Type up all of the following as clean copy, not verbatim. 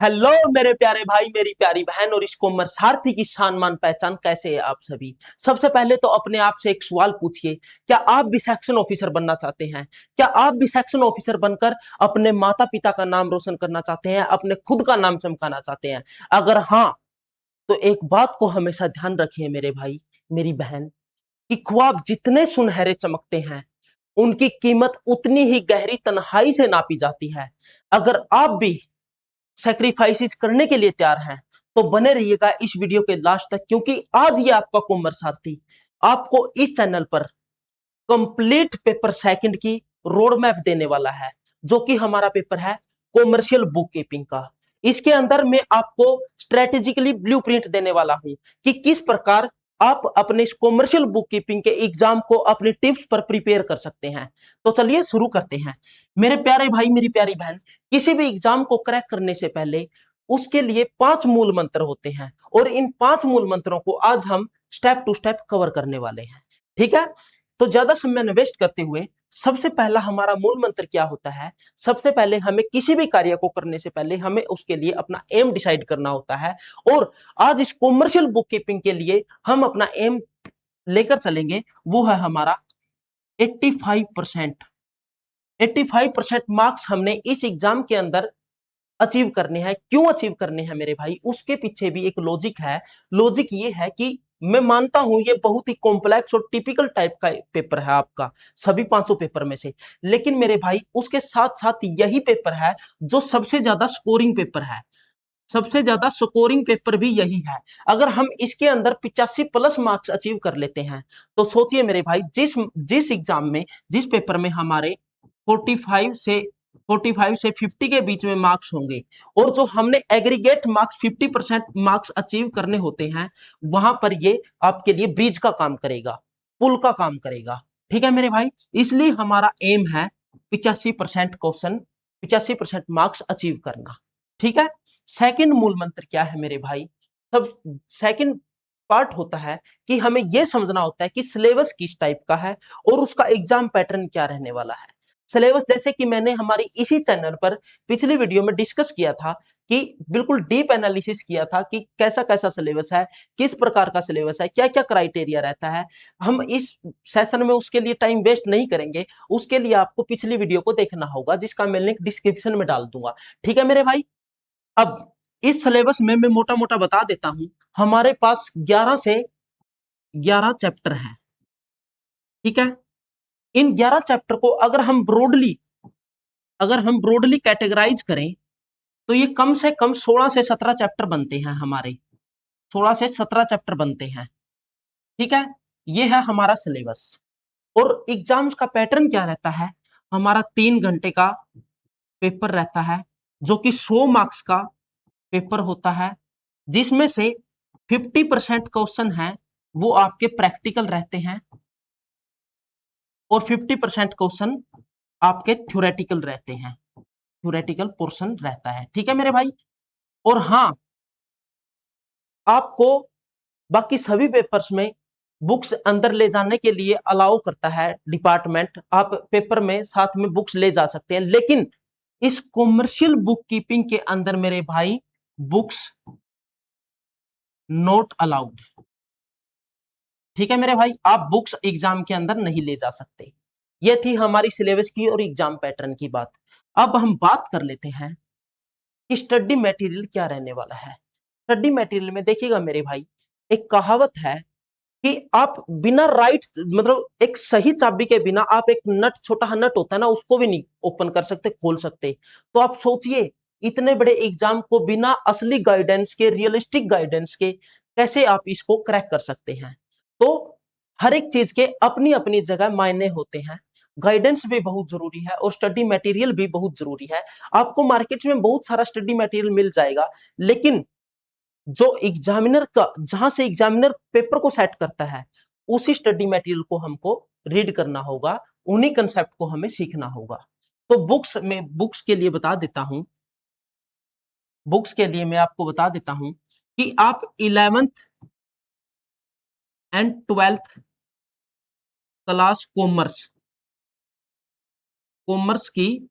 Hello मेरे प्यारे भाई, मेरी प्यारी बहन और इस कोमर सारथी की शान मान पहचान, कैसे है आप सभी। सबसे पहले तो अपने आप से एक सवाल पूछिए, क्या आप भी सेक्शन ऑफिसर बनना चाहते हैं? क्या आप भी सेक्शन ऑफिसर बनकर अपने माता पिता का नाम रोशन करना चाहते हैं, अपने खुद का नाम चमकाना चाहते हैं? अगर हाँ, तो एक बात को हमेशा ध्यान रखिए मेरे भाई, मेरी बहन, कि ख्वाब जितने सुनहरे चमकते हैं, उनकी कीमत उतनी ही गहरी तन्हाई से नापी जाती है। अगर आप भी सेक्रीफाइसेस करने के लिए तैयार हैं, तो बने रहिएगा इस वीडियो के लास्ट तक, क्योंकि आज ये आपका कोमर सारथी आपको इस चैनल पर कंप्लीट पेपर सेकंड की रोड मैप देने वाला है, जो कि हमारा पेपर है कॉमर्शियल बुक कीपिंग का। इसके अंदर मैं आपको स्ट्रेटेजिकली ब्लूप्रिंट देने वाला हूं कि किस प्रकार आप अपने इस कॉमर्शियल बुक कीपिंग के एग्जाम को अपने टिप्स पर प्रिपेयर कर सकते हैं। तो चलिए शुरू करते हैं मेरे प्यारे भाई, मेरी प्यारी बहन। किसी भी एग्जाम को क्रैक करने से पहले उसके लिए 5 मूल मंत्र होते हैं, और इन 5 मूल मंत्रों को आज हम स्टेप टू स्टेप कवर करने वाले हैं। ठीक है, तो ज्यादा समय न वेस्ट करते हुए सबसे पहला हमारा मूल मंत्र क्या होता है। सबसे पहले हमें किसी भी कार्य को करने से पहले हमें उसके लिए अपना एम डिसाइड करना होता है, और आज इस कॉमर्शियल बुक कीपिंग के लिए हम अपना एम लेकर चलेंगे। वो है हमारा 85%। 85% मार्क्स हमने इस एग्जाम के अंदर अचीव करने हैं। क्यों अचीव करने हैं मेरे भाई, उसके पीछे भी एक लॉजिक है। लॉजिक ये है कि मैं मानता हूं ये बहुत ही कॉम्प्लेक्स और टिपिकल टाइप का पेपर है आपका, सभी 500 पेपर में से। लेकिन मेरे भाई उसके साथ साथ यही पेपर है जो सबसे ज्यादा स्कोरिंग पेपर है। सबसे ज्यादा स्कोरिंग पेपर भी यही है। अगर हम इसके अंदर 85 प्लस मार्क्स अचीव कर लेते हैं, तो सोचिए मेरे भाई, जिस जिस एग्जाम में, जिस पेपर में हमारे 45 से 50 के बीच में मार्क्स होंगे, और जो हमने एग्रीगेट मार्क्स 50% मार्क्स अचीव करने होते हैं, वहां पर ये आपके लिए ब्रिज का काम करेगा, पुल का काम करेगा। ठीक है मेरे भाई, इसलिए हमारा एम है 85% क्वेश्चन, 85% मार्क्स अचीव करना। ठीक है, सेकंड मूल मंत्र क्या है मेरे भाई? सब सेकंड पार्ट होता है कि हमें यह समझना होता है कि सिलेबस किस टाइप का है और उसका एग्जाम पैटर्न क्या रहने वाला है। सिलेबस जैसे कि मैंने हमारी इसी चैनल पर पिछली वीडियो में डिस्कस किया था, कि बिल्कुल डीप एनालिसिस किया था कि कैसा कैसा सिलेबस है, किस प्रकार का सिलेबस है, क्या क्या क्राइटेरिया रहता है। हम इस सेशन में उसके लिए टाइम वेस्ट नहीं करेंगे। उसके लिए आपको पिछली वीडियो को देखना होगा, जिसका मैं लिंक डिस्क्रिप्शन में डाल दूंगा। ठीक है मेरे भाई, अब इस सिलेबस में मैं मोटा मोटा बता देता हूं। हमारे पास 11 से 11 चैप्टर हैं। ठीक है, इन 11 चैप्टर को अगर हम ब्रॉडली कैटेगराइज करें, तो ये कम से कम 16 से 17 चैप्टर बनते हैं हमारे। 16 से 17 चैप्टर बनते हैं। ठीक है, ये है हमारा सिलेबस। और एग्जाम्स का पैटर्न क्या रहता है? हमारा 3 घंटे का पेपर रहता है, जो कि 100 मार्क्स का पेपर होता है, जिसमें से 50% क्वेश्चन है वो आपके प्रैक्टिकल रहते हैं, और 50% क्वेश्चन आपके थ्योरेटिकल रहते हैं, थ्योरेटिकल पोर्शन रहता है। ठीक है मेरे भाई, और हाँ, आपको बाकी सभी पेपर्स में बुक्स अंदर ले जाने के लिए अलाउ करता है डिपार्टमेंट। आप पेपर में साथ में बुक्स ले जा सकते हैं, लेकिन इस कॉमर्शियल बुक कीपिंग के अंदर मेरे भाई बुक्स नॉट अलाउड। ठीक है मेरे भाई, आप बुक्स एग्जाम के अंदर नहीं ले जा सकते। ये थी हमारी सिलेबस की और एग्जाम पैटर्न की बात। अब हम बात कर लेते हैं कि स्टडी मटेरियल क्या रहने वाला है। स्टडी मटेरियल में देखिएगा मेरे भाई, एक कहावत है कि आप बिना राइट, मतलब एक सही चाबी के बिना आप एक नट, छोटा नट होता है ना, उसको भी नहीं ओपन कर सकते, खोल सकते। तो आप सोचिए, इतने बड़े एग्जाम को बिना असली गाइडेंस के, रियलिस्टिक गाइडेंस के, कैसे आप इसको क्रैक कर सकते हैं? तो हर एक चीज के अपनी अपनी जगह मायने होते हैं। गाइडेंस भी बहुत जरूरी है और स्टडी मटेरियल भी बहुत जरूरी है। आपको मार्केट में बहुत सारा स्टडी मटेरियल मिल जाएगा, लेकिन जो एग्जामिनर का, जहां से एग्जामिनर पेपर को सेट करता है, उसी स्टडी मटेरियल को हमको रीड करना होगा, उन्हीं कंसेप्ट को हमें सीखना होगा। तो बुक्स के लिए बता देता हूं, बुक्स के लिए मैं आपको बता देता हूं कि आप 11th and 12th class commerce commerce की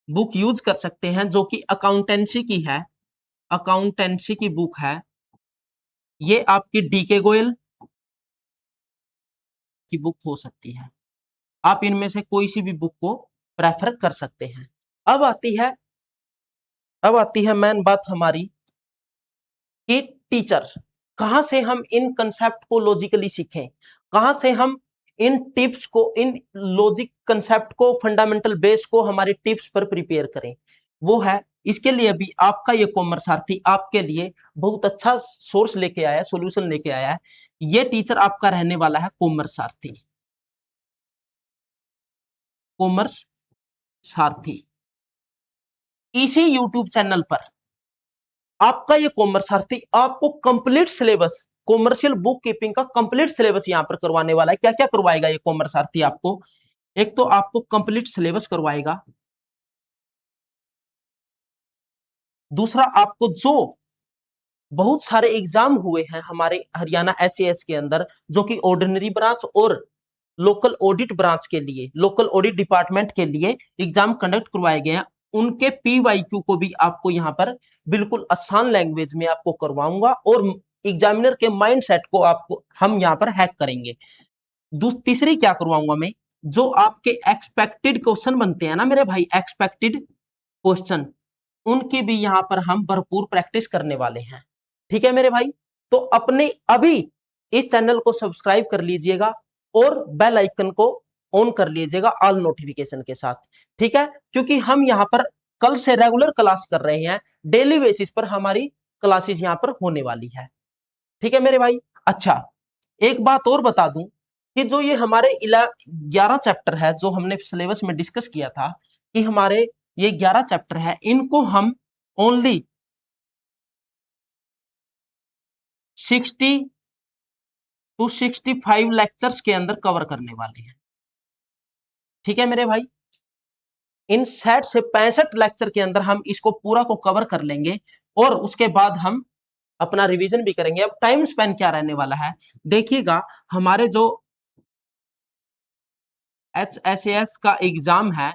बुक यूज कर सकते हैं, जो कि अकाउंटेंसी की है। अकाउंटेंसी की बुक है, ये आपकी डीके गोयल की बुक हो सकती है। आप इनमें से कोई सी भी बुक को प्रेफर कर सकते हैं। अब आती है मेन बात हमारी कि टीचर, कहां से हम इन कंसेप्ट को लॉजिकली सीखें, कहां से हम इन टिप्स को, इन लॉजिक कंसेप्ट को, फंडामेंटल बेस को हमारे टिप्स पर प्रिपेयर करें। वो है, इसके लिए भी आपका ये कॉमर्स सारथी आपके लिए बहुत अच्छा सोर्स लेके आया है, सॉल्यूशन लेके आया है। ये टीचर आपका रहने वाला है कॉमर्स सारथी। कॉमर्स सारथी इसी यूट्यूब चैनल पर आपका ये कॉमर्स सारथी आपको complete syllabus, commercial book keeping का कंप्लीट सिलेबस यहां पर करवाने वाला है। क्या क्या करवाएगा ये कॉमर्स सारथी आपको? एक तो आपको कंप्लीट सिलेबस करवाएगा, दूसरा आपको जो बहुत सारे एग्जाम हुए हैं हमारे हरियाणा एचएएस के अंदर, जो कि ऑर्डिनरी ब्रांच और लोकल ऑडिट ब्रांच के लिए, लोकल ऑडिट डिपार्टमेंट के लिए एग्जाम कंडक्ट करवाए गए हैं, उनके पीवाईक्यू को भी आपको यहाँ पर बिल्कुल आसान लैंग्वेज में आपको करवाऊंगा और एग्जामिनर के माइंडसेट को आपको हम यहाँ पर हैक करेंगे। तीसरी क्या करवाऊंगा मैं, जो आपके एक्सपेक्टेड क्वेश्चन बनते हैं ना मेरे भाई, एक्सपेक्टेड क्वेश्चन, उनकी भी यहां पर हम भरपूर प्रैक्टिस करने वाले हैं। ठीक है मेरे भाई, तो अपने अभी इस चैनल को सब्सक्राइब कर लीजिएगा और बेल आइकन को ऑन कर लीजिएगा ऑल नोटिफिकेशन के साथ। ठीक है, क्योंकि हम यहां पर कल से रेगुलर क्लास कर रहे हैं, डेली बेसिस पर हमारी क्लासेस यहां पर होने वाली है। ठीक है मेरे भाई। अच्छा, एक बात और बता दूं कि जो ये हमारे 11 चैप्टर है जो हमने सिलेबस में डिस्कस किया था, कि हमारे ये 11 चैप्टर है, इनको हम ओनली 60 टू 65 लेक्चर्स के अंदर कवर करने वाले हैं। ठीक है मेरे भाई, इन 60 से 65 लेक्चर के अंदर हम इसको पूरा को कवर कर लेंगे और उसके बाद हम अपना रिवीजन भी करेंगे। अब टाइम स्पेन क्या रहने वाला है देखिएगा, हमारे जो HSAS का एग्जाम है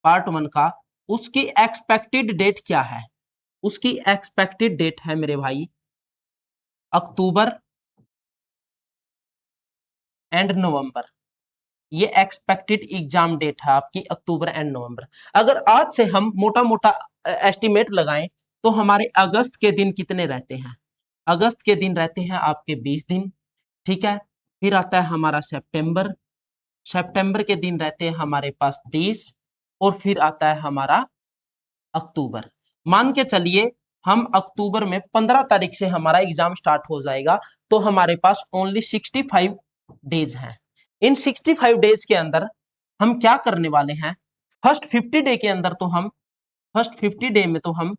पार्ट 1 का, उसकी एक्सपेक्टेड डेट क्या है? उसकी एक्सपेक्टेड डेट है मेरे भाई अक्टूबर एंड नवंबर। ये एक्सपेक्टेड एग्जाम डेट है आपकी अक्टूबर एंड नवंबर। अगर आज से हम मोटा मोटा एस्टिमेट लगाएं तो हमारे अगस्त के दिन कितने रहते हैं? अगस्त के दिन रहते हैं आपके 20 दिन। ठीक है, फिर आता है हमारा सितंबर, सितंबर के दिन रहते हैं हमारे पास 30, और फिर आता है हमारा अक्टूबर। मान के चलिए हम अक्टूबर में 15 तारीख से हमारा एग्जाम स्टार्ट हो जाएगा, तो हमारे पास ओनली 65 डेज हैं। इन 65 डेज के अंदर हम क्या करने वाले हैं? फर्स्ट 50 डे के अंदर तो हम, फर्स्ट 50 डे में तो हम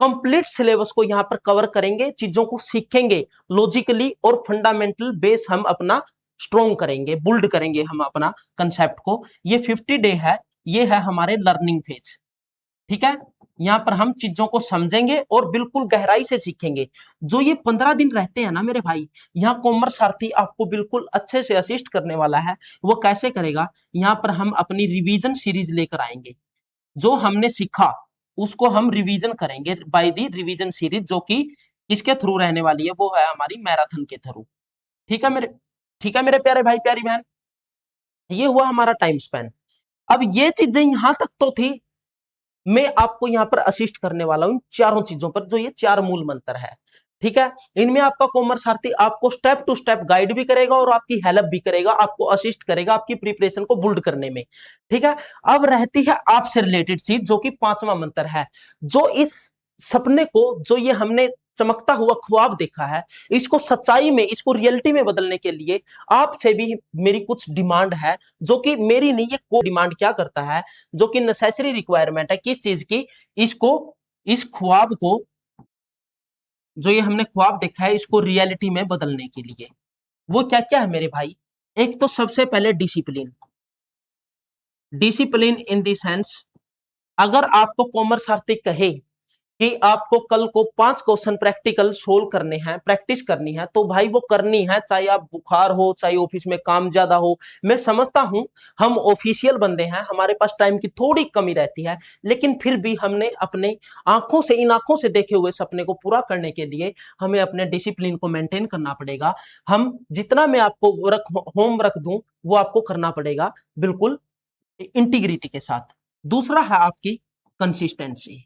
कंप्लीट सिलेबस को यहां पर कवर करेंगे, चीजों को सीखेंगे लॉजिकली और फंडामेंटल बेस हम अपना स्ट्रॉन्ग करेंगे, बुल्ड करेंगे हम अपना कंसेप्ट को। ये 50 डे है, ये है हमारे लर्निंग फेज। ठीक है, यहाँ पर हम चीजों को समझेंगे और बिल्कुल गहराई से सीखेंगे। जो ये 15 दिन रहते हैं ना मेरे भाई, यहाँ कॉमर्स सारथी आपको बिल्कुल अच्छे से असिस्ट करने वाला है। वो कैसे करेगा? यहाँ पर हम अपनी रिवीजन सीरीज लेकर आएंगे, जो हमने सीखा उसको हम रिवीजन करेंगे बाय दी रिवीजन सीरीज, जो कि किसके थ्रू रहने वाली है? वो है हमारी मैराथन के थ्रू। ठीक है मेरे प्यारे भाई प्यारी बहन, ये हुआ हमारा टाइम स्पेन। अब ये चीजें यहां तक तो थी, मैं आपको यहां पर असिस्ट करने वाला हूं चारों चीजों पर, जो ये 4 मूल मंत्र है। ठीक है, इनमें आपका कॉमर्स सारथी आपको स्टेप टू स्टेप गाइड भी करेगा और आपकी हेल्प भी करेगा, आपको असिस्ट करेगा आपकी प्रिपरेशन को बुल्ड करने में। ठीक है, अब रहती है आपसे रिलेटेड चीज, जो कि 5वां मंत्र है, जो इस सपने को, जो ये हमने चमकता हुआ ख्वाब देखा है, इसको सच्चाई में, इसको रियलिटी में बदलने के लिए आपसे भी मेरी कुछ डिमांड है, जो कि मेरी नहीं, ये को डिमांड क्या करता है, जो कि नेसेसरी रिक्वायरमेंट है किस चीज की? इसको, इस ख्वाब को, जो ये हमने ख्वाब देखा है, इसको रियलिटी में बदलने के लिए। वो क्या क्या है मेरे भाई? एक तो सबसे पहले discipline. Discipline in the sense, अगर आपको कॉमर्स सारथी कहे कि आपको कल को 5 क्वेश्चन प्रैक्टिकल सोल्व करने हैं, प्रैक्टिस करनी है, तो भाई वो करनी है, चाहे आप बुखार हो, चाहे ऑफिस में काम ज्यादा हो। मैं समझता हूं हम ऑफिशियल बंदे हैं, हमारे पास टाइम की थोड़ी कमी रहती है, लेकिन फिर भी हमने अपने आंखों से, इन आंखों से देखे हुए सपने को पूरा करने के लिए हमें अपने डिसिप्लिन को मेंटेन करना पड़ेगा। हम जितना मैं आपको होमवर्क दूं वो आपको करना पड़ेगा, बिल्कुल इंटीग्रिटी के साथ। दूसरा है आपकी कंसिस्टेंसी।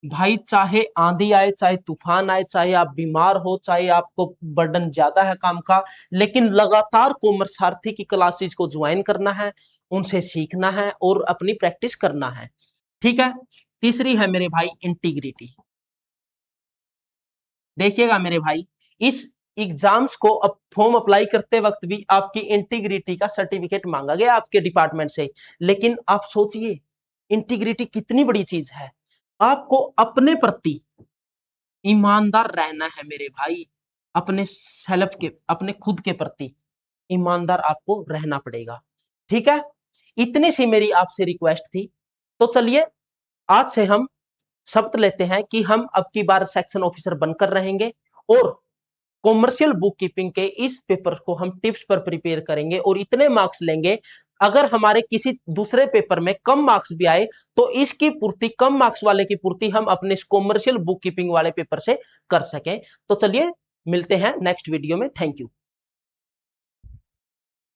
भाई चाहे आंधी आए, चाहे तूफान आए, चाहे आप बीमार हो, चाहे आपको बर्डन ज्यादा है काम का, लेकिन लगातार कॉमर्स सारथी की क्लासेस को ज्वाइन करना है, उनसे सीखना है और अपनी प्रैक्टिस करना है। ठीक है। तीसरी है मेरे भाई इंटीग्रिटी। देखिएगा मेरे भाई, इस एग्जाम्स को अब फॉर्म अप्लाई करते वक्त भी आपकी इंटीग्रिटी का सर्टिफिकेट मांगा गया आपके डिपार्टमेंट से। लेकिन आप सोचिए इंटीग्रिटी कितनी बड़ी चीज है। आपको अपने प्रति ईमानदार रहना है मेरे भाई, अपने सेल्फ के, अपने खुद के प्रति ईमानदार आपको रहना पड़ेगा। ठीक है। इतनी सी मेरी आपसे रिक्वेस्ट थी। तो चलिए आज से हम शपथ लेते हैं कि हम अब की बार सेक्शन ऑफिसर बनकर रहेंगे और कॉमर्शियल बुक कीपिंग के इस पेपर को हम टिप्स पर प्रिपेयर करेंगे और इतने मार्क्स लेंगे। अगर हमारे किसी दूसरे पेपर में कम मार्क्स भी आए तो इसकी पूर्ति, कम मार्क्स वाले की पूर्ति हम अपने कॉमर्शियल बुक कीपिंग वाले पेपर से कर सकें। तो चलिए मिलते हैं नेक्स्ट वीडियो में। Thank you.